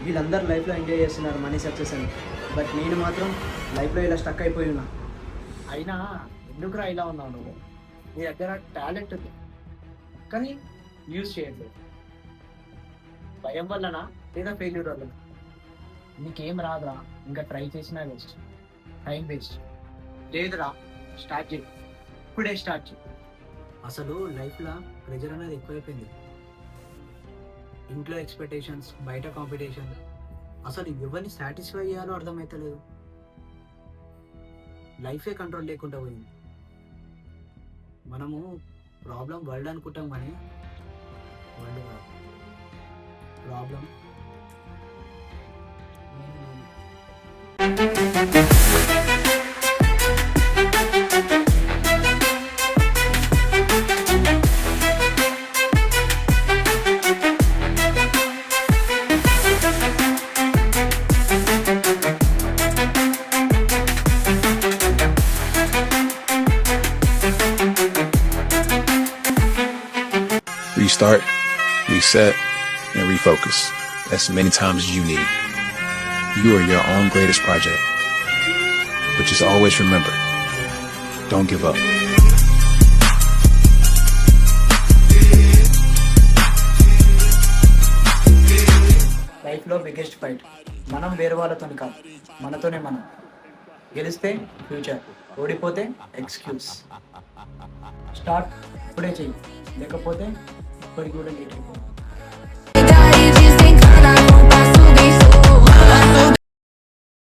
వీళ్ళందరూ లైఫ్లో ఎంజాయ్ చేస్తున్నారు మనీ సక్సెస్ అని, బట్ నేను మాత్రం లైఫ్లో ఇలా స్టక్ అయిపోయి ఉన్నా. అయినా ఎందుకురా ఇలా ఉన్నావు నువ్వు? నీ దగ్గర టాలెంట్ ఉంది కానీ యూజ్ చేయట్లేదు. భయం వల్లనా లేదా ఫెయిల్యూర్ వల్లనా? నీకేం రాదురా, ఇంకా ట్రై చేసినా వేస్ట్, టైం వేస్ట్. లేదురా, స్టార్ట్ చేయి, ఇప్పుడే స్టార్ట్ చేయి. అసలు లైఫ్లో ప్రెజర్ అనేది ఎక్కువైపోయింది. ఇంట్లో ఎక్స్పెక్టేషన్స్, బయట కాంపిటీషన్, అసలు ఎవరిని సాటిస్ఫై చేయాలో అర్థమవుతలేదు. లైఫే కంట్రోల్ లేకుండా పోయింది. మనము ప్రాబ్లం వరల్డ్ అనుకుంటాం కానీ వరల్డ్ కాదు problem. Restart, reset, and refocus as many times as you need. You are your own greatest project. But just always remember, don't give up. లైఫ్లో బిగ్గెస్ట్ ఫైట్ మనం వేరే వాళ్ళతో కాదు, మనతోనే మనం. గెలిస్తే ఫ్యూచర్, ఓడిపోతే ఎక్స్క్యూజ్. స్టార్ట్ ఇప్పుడే చెయ్యి, లేకపోతే ఇప్పటికి కూడా లేట్ అయిపోయింది.